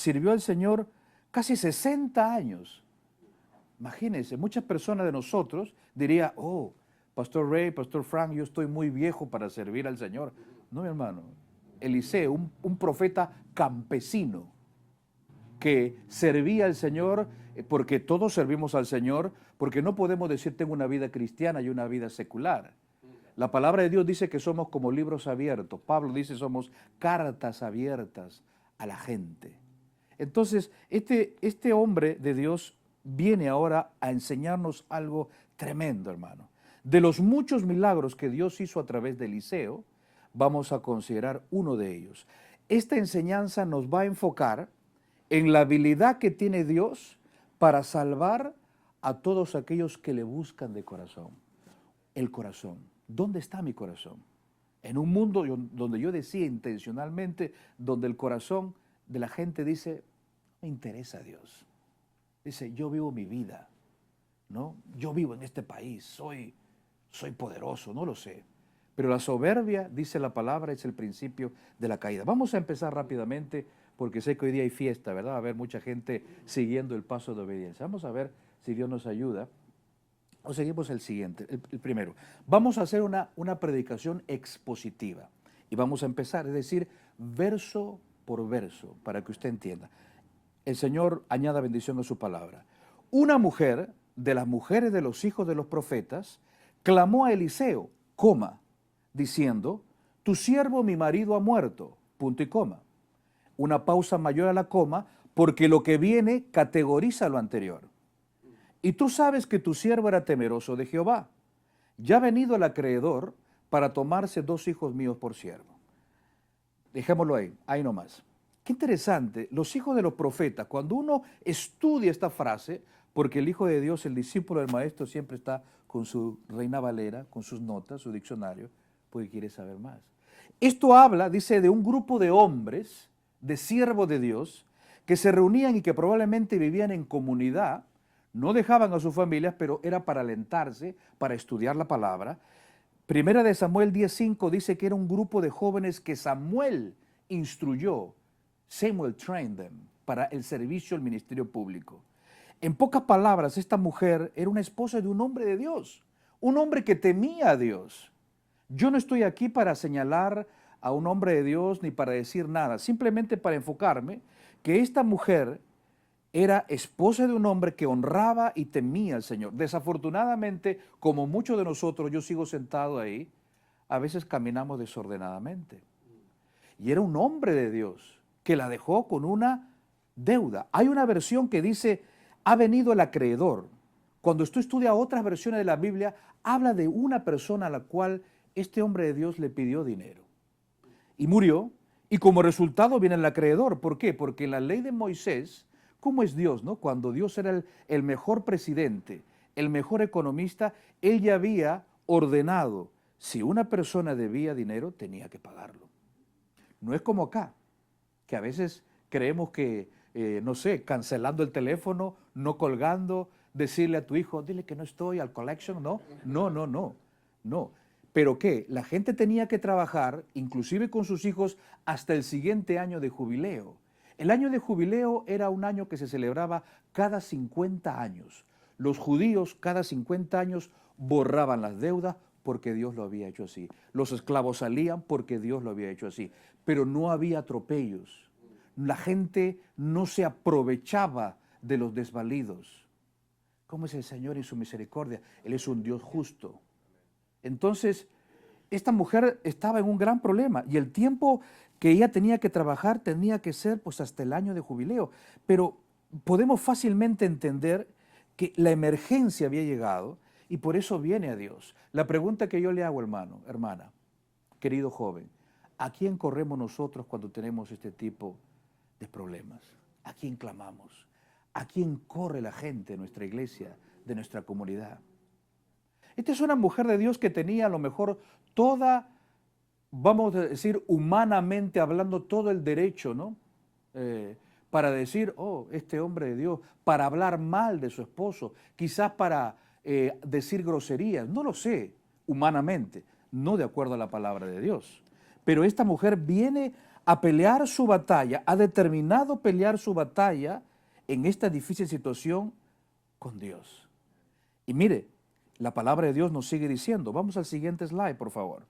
sirvió al Señor casi 60 años. Imagínense, muchas personas de nosotros dirían, oh, Pastor Ray, Pastor Frank, yo estoy muy viejo para servir al Señor. No, mi hermano. Eliseo, un profeta campesino que servía al Señor, porque todos servimos al Señor, porque no podemos decir tengo una vida cristiana y una vida secular. La palabra de Dios dice que somos como libros abiertos. Pablo dice somos cartas abiertas a la gente. Entonces, este hombre de Dios viene ahora a enseñarnos algo tremendo, hermano. De los muchos milagros que Dios hizo a través de Eliseo, vamos a considerar uno de ellos. Esta enseñanza nos va a enfocar en la habilidad que tiene Dios para salvar a todos aquellos que le buscan de corazón. El corazón. ¿Dónde está mi corazón? En un mundo donde yo decía intencionalmente, donde el corazón de la gente dice, me interesa a Dios. Dice, yo vivo mi vida, ¿no? Yo vivo en este país, soy poderoso, no lo sé. Pero la soberbia, dice la palabra, es el principio de la caída. Vamos a empezar rápidamente, porque sé que hoy día hay fiesta, ¿verdad? Va a haber mucha gente siguiendo el paso de obediencia. Vamos a ver si Dios nos ayuda. O seguimos el siguiente, el primero. Vamos a hacer una predicación expositiva. Y vamos a empezar, es decir, verso por verso, para que usted entienda. El Señor añada bendición a su palabra. Una mujer de las mujeres de los hijos de los profetas clamó a Eliseo, diciendo, tu siervo mi marido ha muerto, punto y coma. Una pausa mayor a la coma, porque lo que viene categoriza lo anterior. Y tú sabes que tu siervo era temeroso de Jehová. Ya ha venido el acreedor para tomarse 2 hijos míos por siervo. Dejémoslo ahí nomás. Qué interesante, los hijos de los profetas, cuando uno estudia esta frase, porque el Hijo de Dios, el discípulo del Maestro, siempre está con su Reina Valera, con sus notas, su diccionario, porque quiere saber más. Esto habla, dice, de un grupo de hombres, de siervos de Dios, que se reunían y que probablemente vivían en comunidad, no dejaban a sus familias, pero era para alentarse, para estudiar la palabra. Primera de Samuel 10:5 dice que era un grupo de jóvenes que Samuel instruyó, Samuel trained them, para el servicio al ministerio público. En pocas palabras, esta mujer era una esposa de un hombre de Dios, un hombre que temía a Dios. Yo no estoy aquí para señalar a un hombre de Dios ni para decir nada, simplemente para enfocarme que esta mujer era esposa de un hombre que honraba y temía al Señor. Desafortunadamente, como muchos de nosotros, yo sigo sentado ahí, a veces caminamos desordenadamente. Y era un hombre de Dios que la dejó con una deuda. Hay una versión que dice, ha venido el acreedor. Cuando usted estudia otras versiones de la Biblia, habla de una persona a la cual este hombre de Dios le pidió dinero. Y murió, y como resultado viene el acreedor. ¿Por qué? Porque en la ley de Moisés, ¿cómo es Dios, no? Cuando Dios era el mejor presidente, el mejor economista, él ya había ordenado, si una persona debía dinero, tenía que pagarlo. No es como acá, que a veces creemos que, no sé, cancelando el teléfono, no colgando, decirle a tu hijo, dile que no estoy al collection, no, no. ¿Pero qué? La gente tenía que trabajar, inclusive con sus hijos, hasta el siguiente año de jubileo. El año de jubileo era un año que se celebraba cada 50 años. Los judíos cada 50 años borraban las deudas porque Dios lo había hecho así. Los esclavos salían porque Dios lo había hecho así. Pero no había atropellos. La gente no se aprovechaba de los desvalidos. ¿Cómo es el Señor y su misericordia? Él es un Dios justo. Entonces, esta mujer estaba en un gran problema y el tiempo que ella tenía que trabajar tenía que ser pues hasta el año de jubileo. Pero podemos fácilmente entender que la emergencia había llegado y por eso viene a Dios. La pregunta que yo le hago, hermano, hermana, querido joven, ¿a quién corremos nosotros cuando tenemos este tipo de problemas? ¿A quién clamamos? ¿A quién corre la gente de nuestra iglesia, de nuestra comunidad? Esta es una mujer de Dios que tenía a lo mejor toda, vamos a decir, humanamente hablando, todo el derecho, ¿no? Para decir, oh, este hombre de Dios, para hablar mal de su esposo, quizás para decir groserías, no lo sé, humanamente, no de acuerdo a la palabra de Dios. Pero esta mujer viene a pelear su batalla, ha determinado pelear su batalla en esta difícil situación con Dios. Y mire, la palabra de Dios nos sigue diciendo, vamos al siguiente slide, por favor.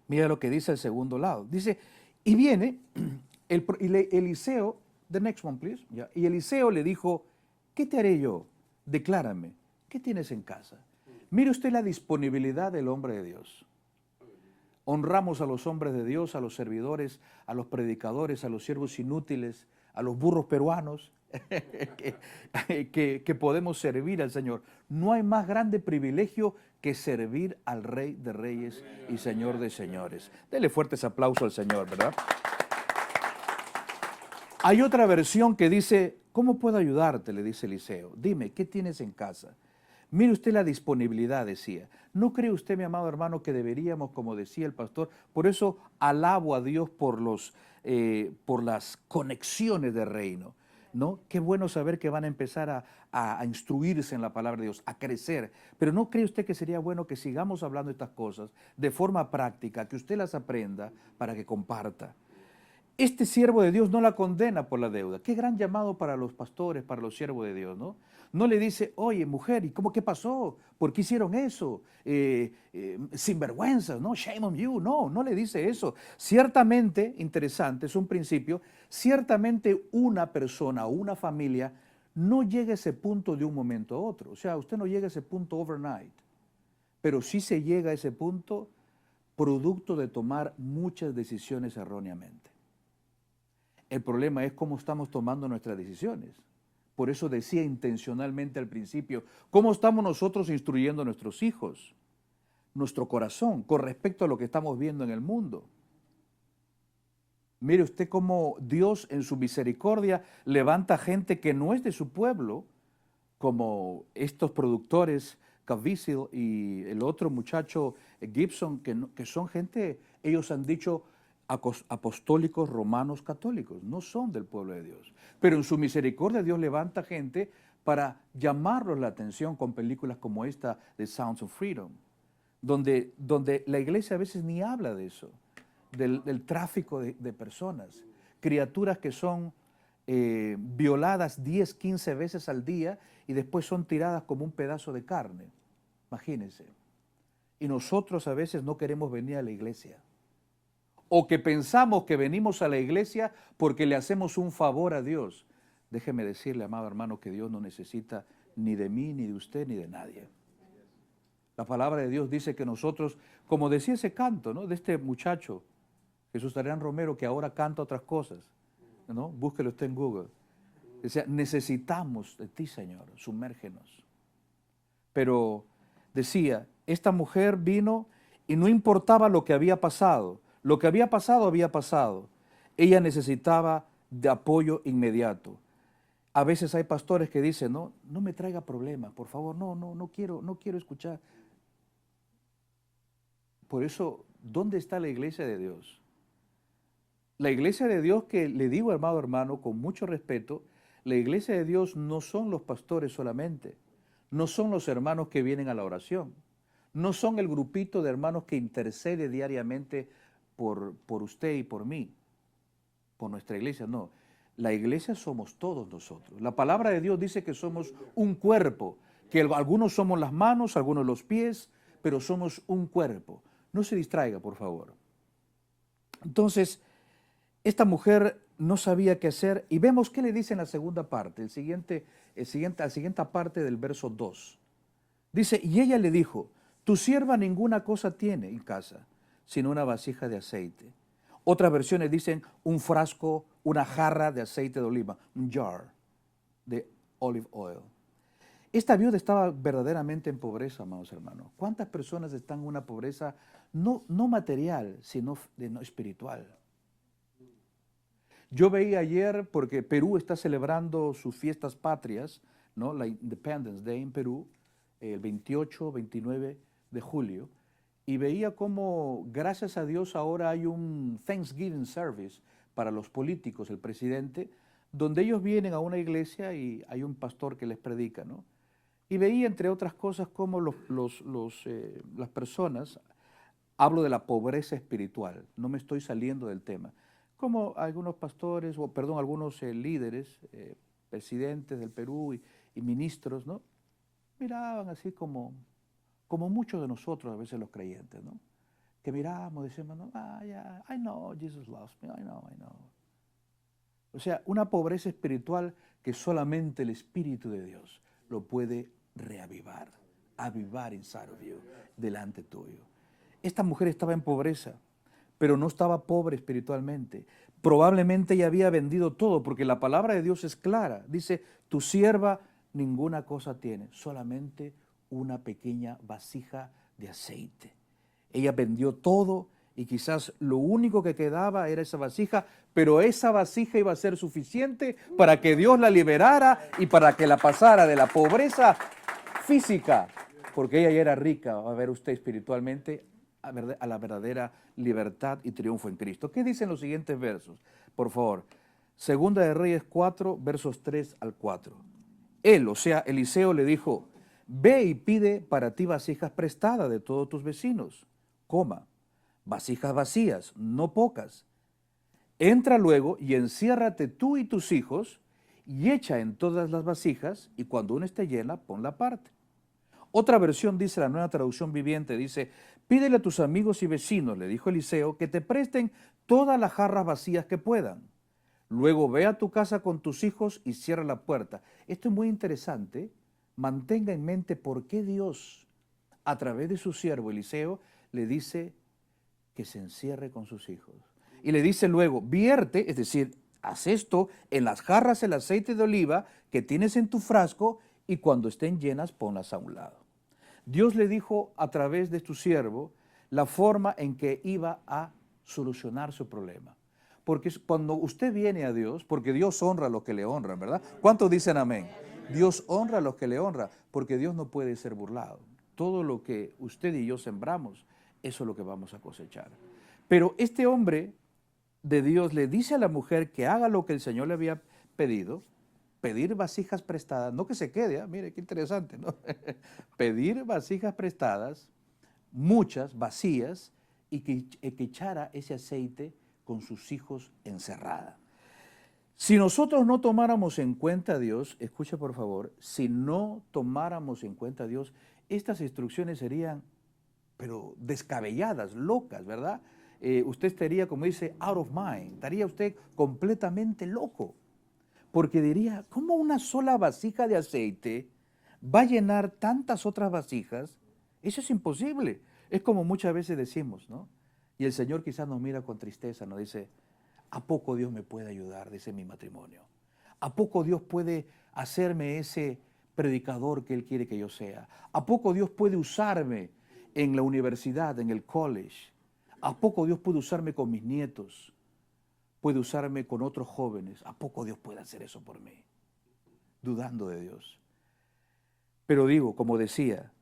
Mira lo que dice el segundo lado. Dice, y viene Eliseo, the next one please, ya, y Eliseo le dijo, ¿qué te haré yo? Declárame, ¿qué tienes en casa? Mire usted la disponibilidad del hombre de Dios. Honramos a los hombres de Dios, a los servidores, a los predicadores, a los siervos inútiles, a los burros peruanos que podemos servir al Señor. No hay más grande privilegio que servir al Rey de Reyes y Señor de Señores. Dele fuertes aplausos al Señor, ¿verdad? Hay otra versión que dice, ¿cómo puedo ayudarte?, le dice Eliseo. Dime, ¿qué tienes en casa? Mire usted la disponibilidad, decía. ¿No cree usted, mi amado hermano, que deberíamos, como decía el pastor, por eso alabo a Dios por las conexiones de reino, ¿no? Qué bueno saber que van a empezar a instruirse en la palabra de Dios, a crecer. Pero ¿no cree usted que sería bueno que sigamos hablando de estas cosas de forma práctica, que usted las aprenda para que comparta? Este siervo de Dios no la condena por la deuda. Qué gran llamado para los pastores, para los siervos de Dios, ¿no? No le dice, oye, mujer, ¿y cómo qué pasó? ¿Por qué hicieron eso? Sinvergüenzas, ¿no? Shame on you. No, no le dice eso. Ciertamente, interesante, es un principio, ciertamente una persona o una familia no llega a ese punto de un momento a otro. O sea, usted no llega a ese punto overnight, pero sí se llega a ese punto producto de tomar muchas decisiones erróneamente. El problema es cómo estamos tomando nuestras decisiones. Por eso decía intencionalmente al principio, ¿cómo estamos nosotros instruyendo a nuestros hijos, nuestro corazón, con respecto a lo que estamos viendo en el mundo? Mire usted cómo Dios en su misericordia levanta gente que no es de su pueblo, como estos productores, Caviezel y el otro muchacho Gibson, que son gente, ellos han dicho, apostólicos romanos católicos, no son del pueblo de Dios. Pero en su misericordia Dios levanta gente para llamarlos la atención con películas como esta de Sounds of Freedom, donde la iglesia a veces ni habla de eso, del tráfico de personas, criaturas que son violadas 10, 15 veces al día y después son tiradas como un pedazo de carne. Imagínense. Y nosotros a veces no queremos venir a la iglesia. O que pensamos que venimos a la iglesia porque le hacemos un favor a Dios. Déjeme decirle, amado hermano, que Dios no necesita ni de mí, ni de usted, ni de nadie. La palabra de Dios dice que nosotros, como decía ese canto, ¿no?, de este muchacho, Jesús Adrián Romero, que ahora canta otras cosas, ¿no? Búsquelo usted en Google. Decía, necesitamos de ti, Señor, sumérgenos. Pero decía, esta mujer vino y no importaba lo que había pasado. Lo que había pasado, había pasado. Ella necesitaba de apoyo inmediato. A veces hay pastores que dicen, no me traiga problemas, por favor, no quiero escuchar. Por eso, ¿dónde está la iglesia de Dios? La iglesia de Dios, que le digo, amado hermano, con mucho respeto, la iglesia de Dios no son los pastores solamente, no son los hermanos que vienen a la oración, no son el grupito de hermanos que intercede diariamente por usted y por mí, por nuestra iglesia, no. La iglesia somos todos nosotros. La palabra de Dios dice que somos un cuerpo, que algunos somos las manos, algunos los pies, pero somos un cuerpo. No se distraiga, por favor. Entonces, esta mujer no sabía qué hacer y vemos qué le dice en la segunda parte, la siguiente parte del verso 2. Dice, y ella le dijo, tu sierva ninguna cosa tiene en casa, sino una vasija de aceite. Otras versiones dicen un frasco, una jarra de aceite de oliva, un jar de olive oil. Esta viuda estaba verdaderamente en pobreza, amados hermanos. ¿Cuántas personas están en una pobreza no material, sino espiritual? Yo veía ayer, porque Perú está celebrando sus fiestas patrias, ¿no?, la Independence Day en Perú, el 28, 29 de julio, y veía cómo, gracias a Dios, ahora hay un Thanksgiving service para los políticos, el presidente, donde ellos vienen a una iglesia y hay un pastor que les predica, ¿no? Y veía, entre otras cosas, cómo las personas Hablo de la pobreza espiritual, no me estoy saliendo del tema. Como algunos pastores, o perdón, algunos líderes, presidentes del Perú y ministros, ¿no? Miraban así como muchos de nosotros, a veces los creyentes, ¿no? Que miramos, decimos, no, yeah, I know Jesus loves me, I know. O sea, una pobreza espiritual que solamente el Espíritu de Dios lo puede reavivar, avivar inside of you, delante tuyo. Esta mujer estaba en pobreza, pero no estaba pobre espiritualmente. Probablemente ella había vendido todo, porque la palabra de Dios es clara. Dice, tu sierva ninguna cosa tiene, solamente una pequeña vasija de aceite. Ella vendió todo y quizás lo único que quedaba era esa vasija, pero esa vasija iba a ser suficiente para que Dios la liberara y para que la pasara de la pobreza física, porque ella ya era rica, va a ver usted espiritualmente, a la verdadera libertad y triunfo en Cristo. ¿Qué dicen los siguientes versos? Por favor, Segunda de Reyes 4, versos 3 al 4. Él, o sea, Eliseo le dijo, ve y pide para ti vasijas prestadas de todos tus vecinos, vasijas vacías, no pocas. Entra luego y enciérrate tú y tus hijos y echa en todas las vasijas y cuando una esté llena, ponla aparte. Otra versión dice, la Nueva Traducción Viviente, dice, pídele a tus amigos y vecinos, le dijo Eliseo, que te presten todas las jarras vacías que puedan. Luego ve a tu casa con tus hijos y cierra la puerta. Esto es muy interesante. Mantenga en mente por qué Dios, a través de su siervo Eliseo, le dice que se encierre con sus hijos. Y le dice luego, vierte, es decir, haz esto en las jarras el aceite de oliva que tienes en tu frasco y cuando estén llenas ponlas a un lado. Dios le dijo a través de su siervo la forma en que iba a solucionar su problema. Porque cuando usted viene a Dios, porque Dios honra a los que le honran, ¿verdad? ¿Cuántos dicen amén? Dios honra a los que le honran, porque Dios no puede ser burlado. Todo lo que usted y yo sembramos, eso es lo que vamos a cosechar. Pero este hombre de Dios le dice a la mujer que haga lo que el Señor le había pedido, pedir vasijas prestadas, no que se quede, mire qué interesante, ¿no? Pedir vasijas prestadas, muchas, vacías, y que echara ese aceite con sus hijos encerrada. Si nosotros no tomáramos en cuenta a Dios, escuche por favor, si no tomáramos en cuenta a Dios, estas instrucciones serían, pero descabelladas, locas, ¿verdad? Usted estaría, como dice, out of mind, estaría usted completamente loco, porque diría, ¿cómo una sola vasija de aceite va a llenar tantas otras vasijas? Eso es imposible. Es como muchas veces decimos, ¿no? Y el Señor quizás nos mira con tristeza, nos dice, ¿a poco Dios me puede ayudar? Dice mi matrimonio. ¿A poco Dios puede hacerme ese predicador que Él quiere que yo sea? ¿A poco Dios puede usarme en la universidad, en el college? ¿A poco Dios puede usarme con mis nietos? ¿Puede usarme con otros jóvenes? ¿A poco Dios puede hacer eso por mí? Dudando de Dios. Pero digo, como decía,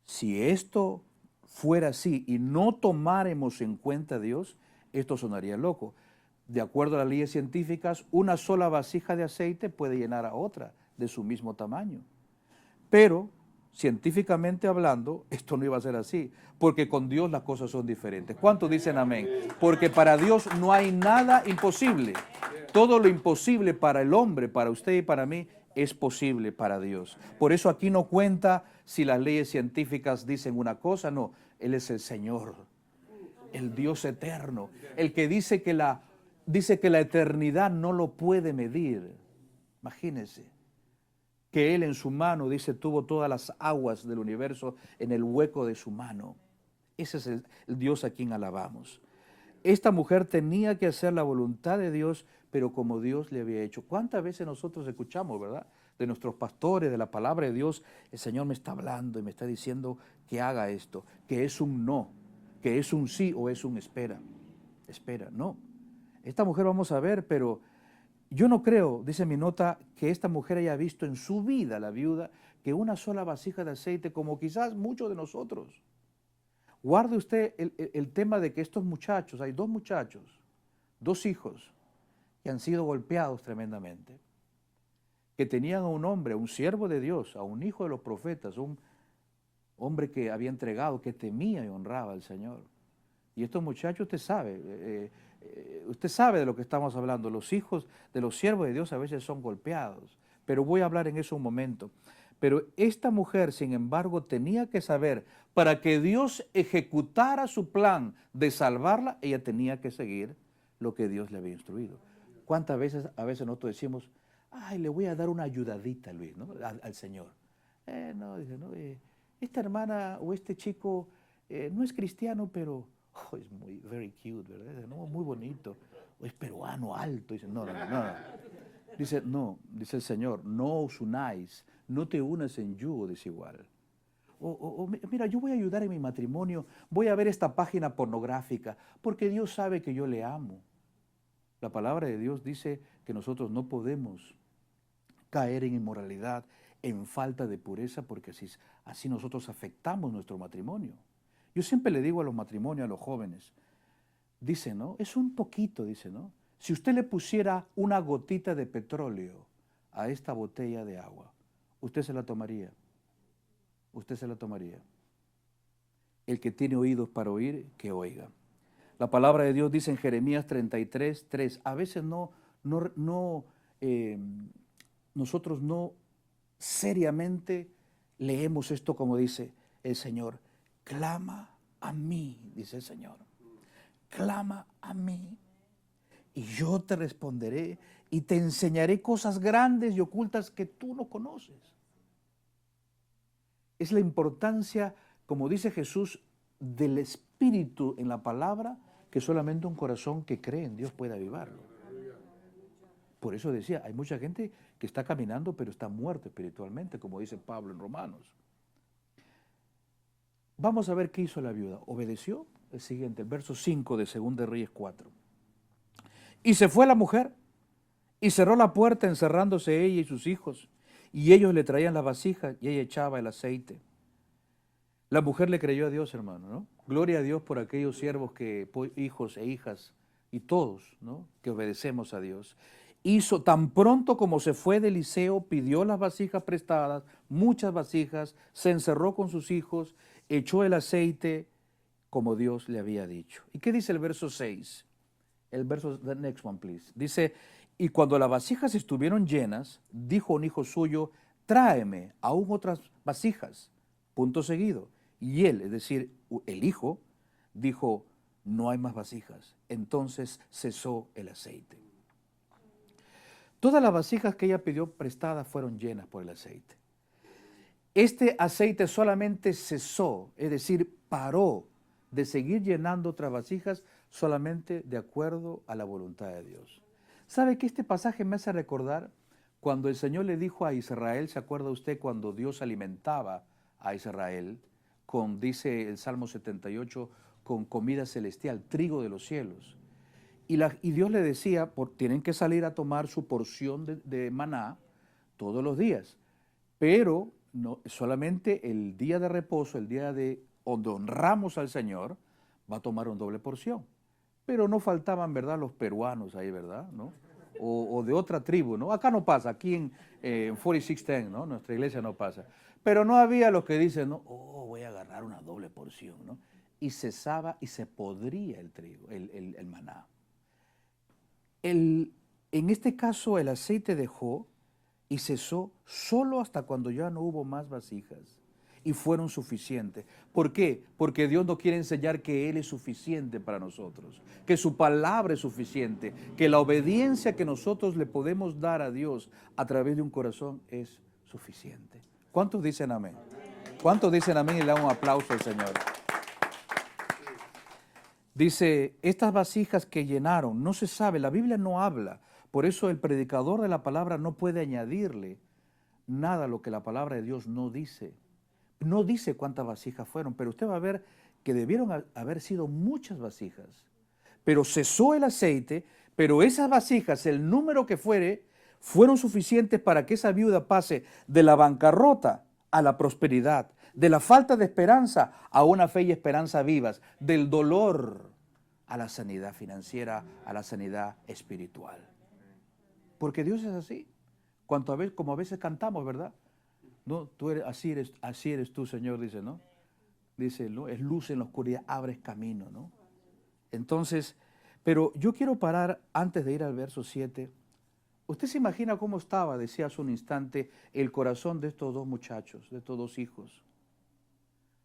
si esto fuera así y no tomáramos en cuenta a Dios, esto sonaría loco. De acuerdo a las leyes científicas, una sola vasija de aceite puede llenar a otra de su mismo tamaño. Pero, científicamente hablando, esto no iba a ser así, porque con Dios las cosas son diferentes. ¿Cuántos dicen amén? Porque para Dios no hay nada imposible. Todo lo imposible para el hombre, para usted y para mí, es posible para Dios. Por eso aquí no cuenta si las leyes científicas dicen una cosa, no. Él es el Señor, el Dios eterno, el que dice que la eternidad no lo puede medir. Imagínense que Él en su mano, dice, tuvo todas las aguas del universo en el hueco de su mano. Ese es el Dios a quien alabamos. Esta mujer tenía que hacer la voluntad de Dios, pero como Dios le había hecho. ¿Cuántas veces nosotros escuchamos, verdad? De nuestros pastores, de la palabra de Dios, el Señor me está hablando y me está diciendo que haga esto, que es un no, que es un sí o es un espera. Espera, no. Esta mujer vamos a ver, pero yo no creo, dice mi nota, que esta mujer haya visto en su vida, la viuda, que una sola vasija de aceite, como quizás muchos de nosotros. Guarde usted el tema de que estos muchachos, hay dos muchachos, dos hijos, que han sido golpeados tremendamente, que tenían a un hombre, a un siervo de Dios, a un hijo de los profetas, un hombre que había entregado, que temía y honraba al Señor. Y estos muchachos, usted sabe de lo que estamos hablando. Los hijos de los siervos de Dios a veces son golpeados. Pero voy a hablar en eso un momento. Pero esta mujer, sin embargo, tenía que saber, para que Dios ejecutara su plan de salvarla, ella tenía que seguir lo que Dios le había instruido. ¿Cuántas veces a veces nosotros decimos, ay, le voy a dar una ayudadita, Luis, ¿no? al Señor? No, dice, no, esta hermana o este chico no es cristiano, pero es muy, very cute, ¿verdad? No, muy bonito. O es peruano, alto. Dice, no. Dice, no, dice el Señor, no os unáis, no te unas en yugo desigual. Mira, yo voy a ayudar en mi matrimonio, voy a ver esta página pornográfica, porque Dios sabe que yo le amo. La palabra de Dios dice que nosotros no podemos caer en inmoralidad, en falta de pureza, porque así nosotros afectamos nuestro matrimonio. Yo siempre le digo a los matrimonios, a los jóvenes, dice, ¿no? Es un poquito, dice, ¿no? Si usted le pusiera una gotita de petróleo a esta botella de agua, usted se la tomaría. Usted se la tomaría. El que tiene oídos para oír, que oiga. La palabra de Dios dice en Jeremías 33:3. A veces nosotros no seriamente leemos esto como dice el Señor. Clama a mí, dice el Señor. Clama a mí y yo te responderé y te enseñaré cosas grandes y ocultas que tú no conoces. Es la importancia, como dice Jesús, del Espíritu en la palabra, que solamente un corazón que cree en Dios puede avivarlo. Por eso decía, hay mucha gente que está caminando pero está muerta espiritualmente, como dice Pablo en Romanos. Vamos a ver qué hizo la viuda. Obedeció. El siguiente, el verso 5 de 2 de Reyes 4. Y se fue la mujer y cerró la puerta encerrándose ella y sus hijos. Y ellos le traían las vasijas y ella echaba el aceite. La mujer le creyó a Dios, hermano, ¿no? Gloria a Dios por aquellos siervos hijos e hijas y todos, ¿no? Que obedecemos a Dios. Hizo tan pronto como se fue de Eliseo, pidió las vasijas prestadas, muchas vasijas, se encerró con sus hijos, echó el aceite como Dios le había dicho. ¿Y qué dice el verso 6? El verso, the next one, please. Dice, y cuando las vasijas estuvieron llenas, dijo un hijo suyo, tráeme aún otras vasijas. Punto seguido. Y él, es decir, el hijo, dijo, no hay más vasijas. Entonces cesó el aceite. Todas las vasijas que ella pidió prestadas fueron llenas por el aceite. Este aceite solamente cesó, es decir, paró de seguir llenando otras vasijas solamente de acuerdo a la voluntad de Dios. ¿Sabe que este pasaje me hace recordar cuando el Señor le dijo a Israel, ¿se acuerda usted cuando Dios alimentaba a Israel con, dice el Salmo 78, con comida celestial, trigo de los cielos? Y Dios le decía, tienen que salir a tomar su porción de maná todos los días, pero no, solamente el día de reposo, el día donde honramos al Señor, va a tomar una doble porción. Pero no faltaban, ¿verdad?, los peruanos ahí, ¿verdad?, ¿no? O de otra tribu, ¿no? Acá no pasa, aquí en 4610, ¿no? Nuestra iglesia no pasa. Pero no había los que dicen, no, voy a agarrar una doble porción, ¿no? Y cesaba y se podría el trigo, el maná. En este caso, el aceite dejó y cesó solo hasta cuando ya no hubo más vasijas y fueron suficientes. ¿Por qué? Porque Dios nos quiere enseñar que Él es suficiente para nosotros, que su palabra es suficiente, que la obediencia que nosotros le podemos dar a Dios a través de un corazón es suficiente. ¿Cuántos dicen amén? ¿Cuántos dicen amén y le dan un aplauso al Señor? Dice, estas vasijas que llenaron, no se sabe, la Biblia no habla. Por eso el predicador de la palabra no puede añadirle nada a lo que la palabra de Dios no dice. No dice cuántas vasijas fueron, pero usted va a ver que debieron haber sido muchas vasijas. Pero cesó el aceite, pero esas vasijas, el número que fuere, fueron suficientes para que esa viuda pase de la bancarrota a la prosperidad, de la falta de esperanza a una fe y esperanza vivas, del dolor a la sanidad financiera, a la sanidad espiritual. Porque Dios es así. Como a veces cantamos, ¿verdad? No, así eres tú, Señor, dice, ¿no? Dice, ¿no? Es luz en la oscuridad, abres camino, ¿no? Entonces, pero yo quiero parar antes de ir al verso 7. ¿Usted se imagina cómo estaba, decía hace un instante, el corazón de estos dos muchachos, de estos dos hijos?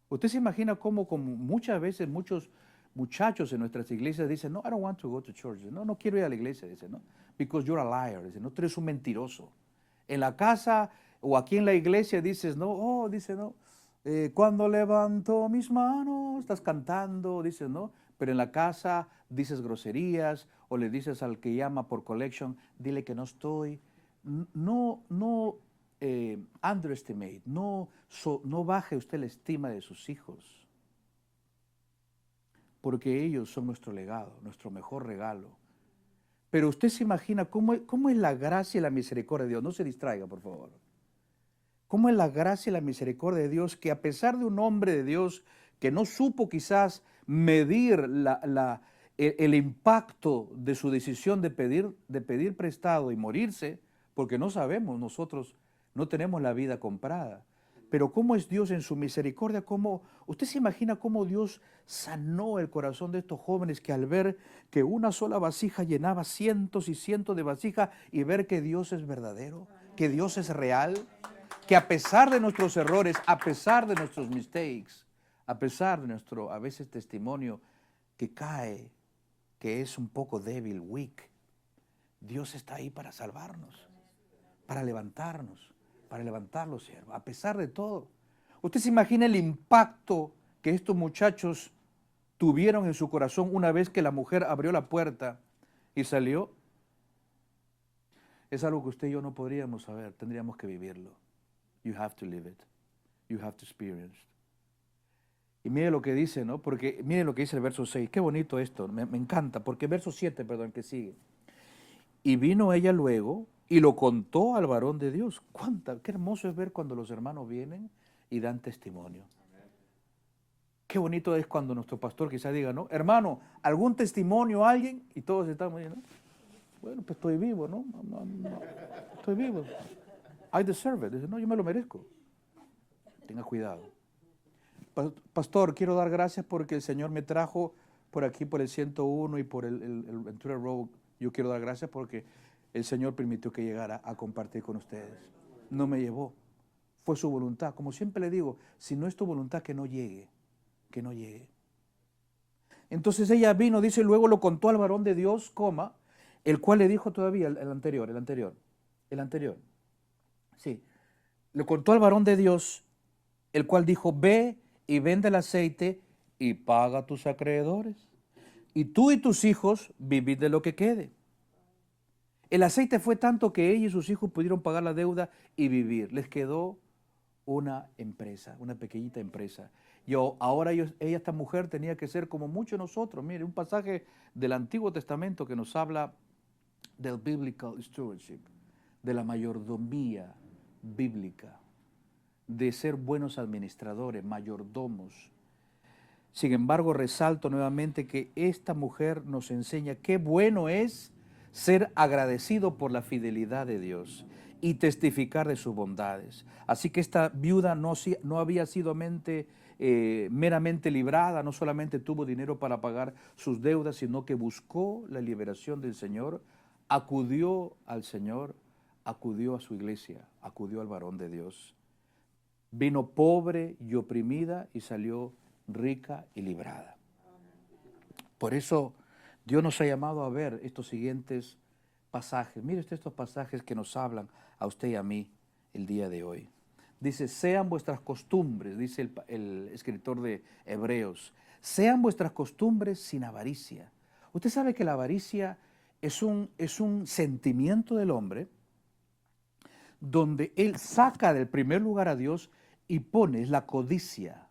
¿Usted se imagina cómo, como muchas veces muchos muchachos en nuestras iglesias dicen, no, I don't want to go to church. No, no quiero ir a la iglesia, dice, no, because you're a liar. Dice, no, tú eres un mentiroso. En la casa o aquí en la iglesia dices, no, dice, no, cuando levanto mis manos, estás cantando, dices, no, pero en la casa dices groserías o le dices al que llama por collection, dile que no estoy. No underestimate, no baje usted la estima de sus hijos, porque ellos son nuestro legado, nuestro mejor regalo. Pero usted se imagina cómo es la gracia y la misericordia de Dios. No se distraiga, por favor. Cómo es la gracia y la misericordia de Dios que a pesar de un hombre de Dios que no supo quizás medir el impacto de su decisión de pedir prestado y morirse, porque no sabemos, nosotros no tenemos la vida comprada. Pero cómo es Dios en su misericordia, usted se imagina cómo Dios sanó el corazón de estos jóvenes que al ver que una sola vasija llenaba cientos y cientos de vasijas y ver que Dios es verdadero, que Dios es real, que a pesar de nuestros errores, a pesar de nuestros mistakes, a pesar de nuestro a veces testimonio que cae, que es un poco débil, weak, Dios está ahí para salvarnos, para levantarnos, para levantarlos, siervo, a pesar de todo. Usted se imagina el impacto que estos muchachos tuvieron en su corazón una vez que la mujer abrió la puerta y salió. Es algo que usted y yo no podríamos saber, tendríamos que vivirlo. You have to live it. You have to experience it. Y mire lo que dice, ¿no? Porque mire lo que dice el verso 6. Qué bonito esto, me encanta, porque verso 7, perdón, que sigue. Y vino ella luego y lo contó al varón de Dios. Qué hermoso es ver cuando los hermanos vienen y dan testimonio. Qué bonito es cuando nuestro pastor quizás diga, ¿no? Hermano, ¿algún testimonio a alguien? Y todos estamos diciendo, bueno, pues estoy vivo, ¿no? No, estoy vivo. I deserve it. Dice, no, yo me lo merezco. Tenga cuidado. Pastor, quiero dar gracias porque el Señor me trajo por aquí, por el 101 y por el Ventura Road. Yo quiero dar gracias porque el Señor permitió que llegara a compartir con ustedes. No me llevó. Fue su voluntad. Como siempre le digo, si no es tu voluntad, que no llegue. Que no llegue. Entonces ella vino, dice, luego lo contó al varón de Dios, el cual le dijo todavía, el anterior. Sí. Le contó al varón de Dios, el cual dijo, ve y vende el aceite y paga a tus acreedores. Y tú y tus hijos vivid de lo que quede. El aceite fue tanto que ella y sus hijos pudieron pagar la deuda y vivir. Les quedó una empresa, una pequeñita empresa. Ahora esta mujer tenía que ser como muchos de nosotros. Mire, un pasaje del Antiguo Testamento que nos habla del biblical stewardship, de la mayordomía bíblica, de ser buenos administradores, mayordomos. Sin embargo, resalto nuevamente que esta mujer nos enseña qué bueno es ser agradecido por la fidelidad de Dios y testificar de sus bondades. Así que esta viuda no había sido meramente librada, no solamente tuvo dinero para pagar sus deudas, sino que buscó la liberación del Señor, acudió al Señor, acudió a su iglesia, acudió al varón de Dios. Vino pobre y oprimida y salió rica y librada. Por eso Dios nos ha llamado a ver estos siguientes pasajes. Mire usted estos pasajes que nos hablan a usted y a mí el día de hoy. Dice, sean vuestras costumbres, dice el escritor de Hebreos, sean vuestras costumbres sin avaricia. Usted sabe que la avaricia es un sentimiento del hombre donde él saca del primer lugar a Dios y pone la codicia.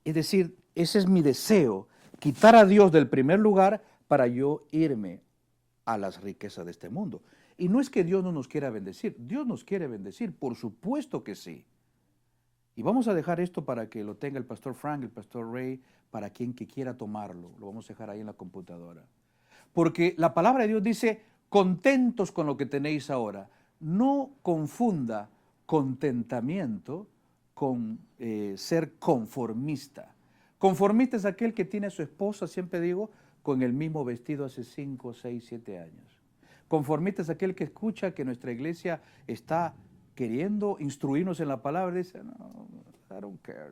Es decir, ese es mi deseo, quitar a Dios del primer lugar para yo irme a las riquezas de este mundo. Y no es que Dios no nos quiera bendecir, Dios nos quiere bendecir, por supuesto que sí. Y vamos a dejar esto para que lo tenga el pastor Frank, el pastor Ray, para quien que quiera tomarlo. Lo vamos a dejar ahí en la computadora. Porque la palabra de Dios dice, contentos con lo que tenéis ahora. No confunda contentamiento con ser conformista. Conformista es aquel que tiene a su esposa, siempre digo, con el mismo vestido hace 5, 6, 7 años. Conformista es aquel que escucha que nuestra iglesia está queriendo instruirnos en la palabra y dice, no, I don't care.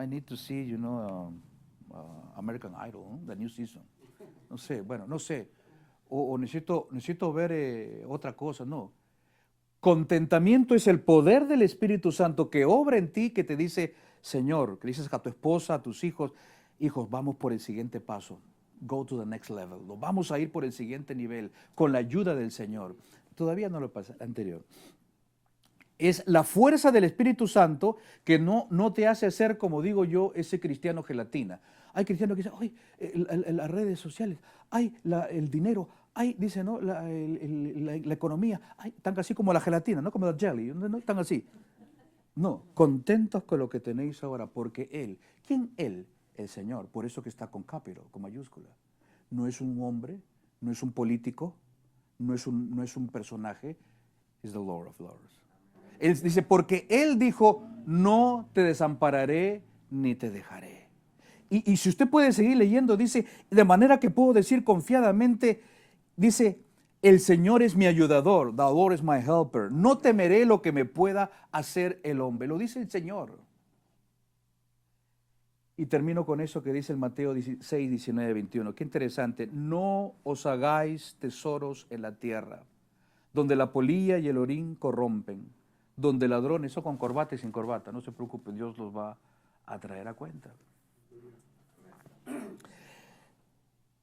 I need to see, American Idol, the new season. No sé, bueno, no sé. O necesito ver otra cosa, no. Contentamiento es el poder del Espíritu Santo que obra en ti, que te dice, Señor, que dices a tu esposa, a tus hijos, vamos por el siguiente paso. Go to the next level. Vamos a ir por el siguiente nivel con la ayuda del Señor. Todavía no lo pasa, anterior. Es la fuerza del Espíritu Santo que no te hace ser, como digo yo, ese cristiano gelatina. Hay cristianos que dicen, ay, las redes sociales, ay, el dinero, ay, dice, ¿no? La economía, ay, tan así como la gelatina, no como la jelly, no tan así. No, contentos con lo que tenéis ahora, porque Él, ¿quién Él? El Señor, por eso que está con capital, con mayúscula. No es un hombre, no es un político, no es un personaje, es the Lord of Lords. Él dice, porque Él dijo, no te desampararé ni te dejaré. Y si usted puede seguir leyendo, dice, de manera que puedo decir confiadamente, dice, el Señor es mi ayudador, the Lord is my helper. No temeré lo que me pueda hacer el hombre. Lo dice el Señor. Y termino con eso que dice el Mateo 16, 19, 21. Qué interesante. No os hagáis tesoros en la tierra, donde la polilla y el orín corrompen, donde ladrones, eso con corbata y sin corbata, no se preocupen, Dios los va a traer a cuenta.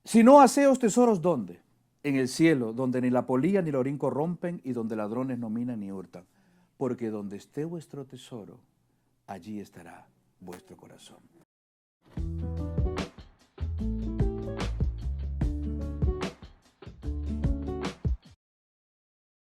Si no haceos tesoros, ¿dónde? En el cielo, donde ni la polilla ni el orín corrompen y donde ladrones no minan ni hurtan. Porque donde esté vuestro tesoro, allí estará vuestro corazón.